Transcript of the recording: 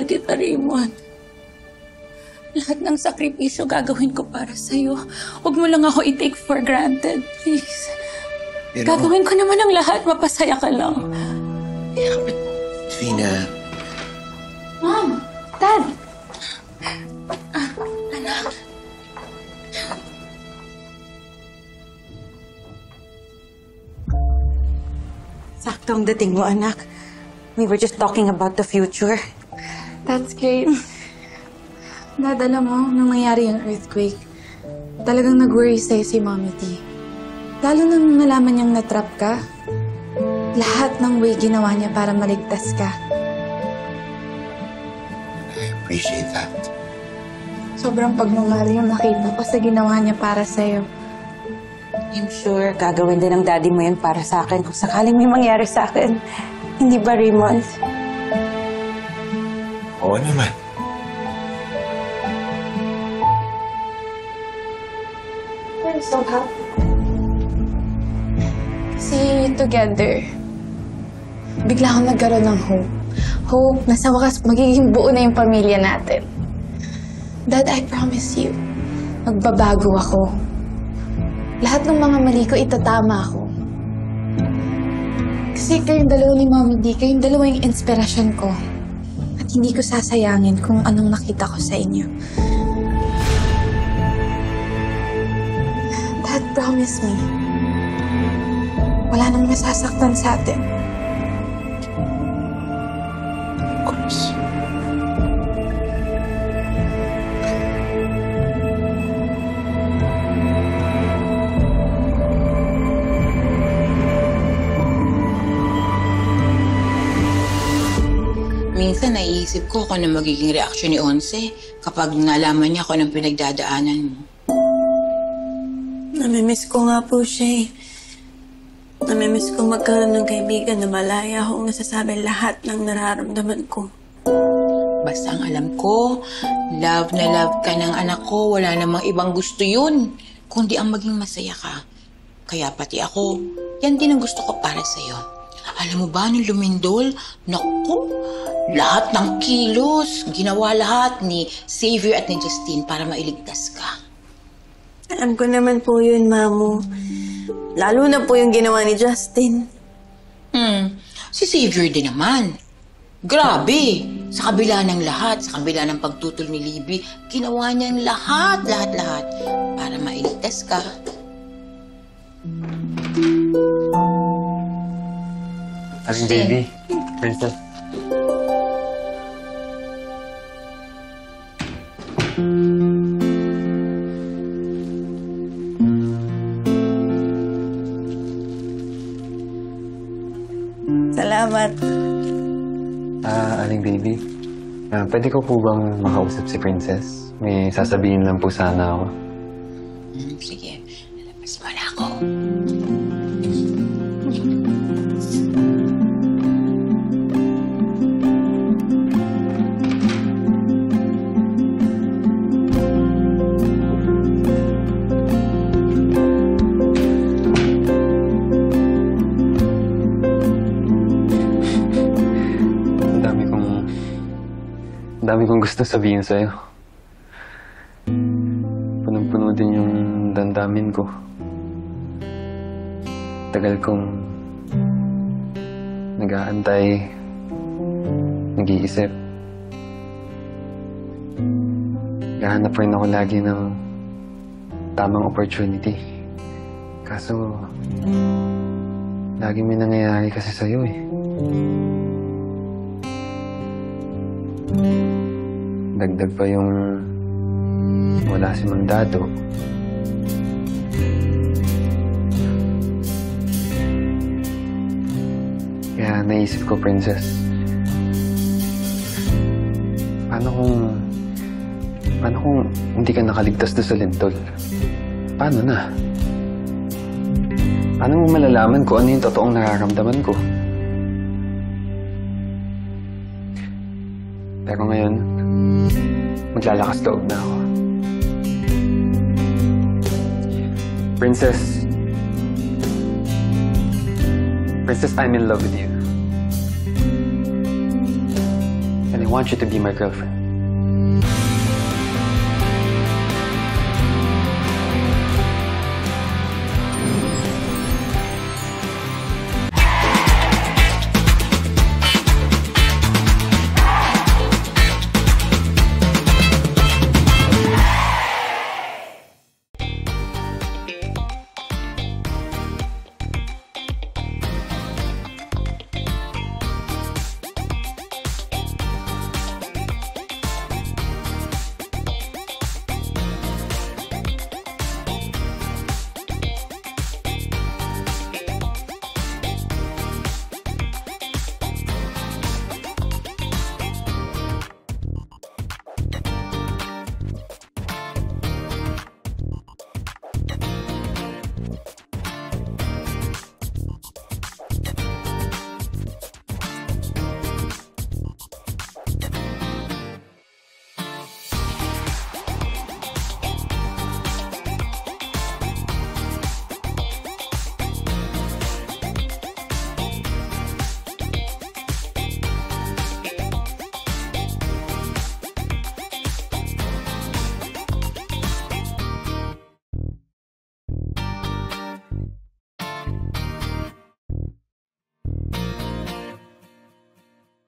kita, Raymond. Lahat ng sakripisyo gagawin ko para sa'yo. Huwag mo lang ako i-take for granted, please. Pero... gagawin ko naman ang lahat. Mapasaya ka lang. Fina... Mom! Dad! Anak... Sakto ang dating mo, anak. We were just talking about the future. That's great. Dad, alam mo, nung nangyari yung earthquake, talagang nag-worry sa'yo si Mommy T. Lalo nang nalaman niyang natrap ka, lahat ng way ginawa niya para maligtas ka. I appreciate that. Sobrang pagmamahal yung nakita ko sa ginawa niya para sa'yo. I'm sure gagawin din ng daddy mo yan para sa akin kung sakaling may mangyari sa akin. Hindi ba, Raymond? Oo naman. I'm so happy. Seeing you together, bigla akong nagkaroon ng hope. Hope na sa wakas magiging buo na yung pamilya natin. Dad, I promise you, magbabago ako. Lahat ng mga mali ko, itatama ako. Kasi kayong dalawa ni Mommy D, kayong dalawa yung inspirasyon ko. At hindi ko sasayangin kung anong nakita ko sa inyo. Dad, promise me. Wala nang masasaktan sa atin. Of course. Minsan naiisip ko kung ano magiging reaksyon ni Onse kapag nalaman niya kung anong pinagdadaanan mo. Namimiss ko nga po siya eh. Namimiss ko magkaroon ng kaibigan na malaya akong nasasabi lahat ng nararamdaman ko. Basta ang alam ko, love na love ka ng anak ko. Wala namang ibang gusto yun, kundi ang maging masaya ka. Kaya pati ako, yan din ang gusto ko para sa'yo. Alam mo ba, nung lumindol, naku, lahat ng kilos, ginawa lahat ni Xavier at ni Justine para mailigtas ka. Alam ko naman po yun, Mamu. Lalo na po yung ginawa ni Justin. Si Xavier din naman. Grabe! Sa kabila ng lahat, sa kabila ng pagtutol ni Libby, ginawa niyang lahat para mailigtas ka. Aling baby, princess. Salamat. Aling baby, pwede ko po bang makausap si Princess? May sasabihin lang po sana ako. Sige, lalabas mo na ako. Ang dami kong gusto sabihin sa'yo. Punong-puno din yung damdamin ko. Tagal kong nag-aantay, nag-iisip. Naghahanap rin ako lagi ng tamang opportunity. Kaso, lagi may nangyayari kasi sa'yo eh. Dagdag pa yung wala si Mang Dado. Kaya naisip ko, Princess, paano kung hindi ka nakaligtas doon sa lintol? Paano na? Paano mo malalaman kung ano yung totoong nararamdaman ko? Pero ngayon, maglalakas loob na ako. Princess, I'm in love with you. And I want you to be my girlfriend.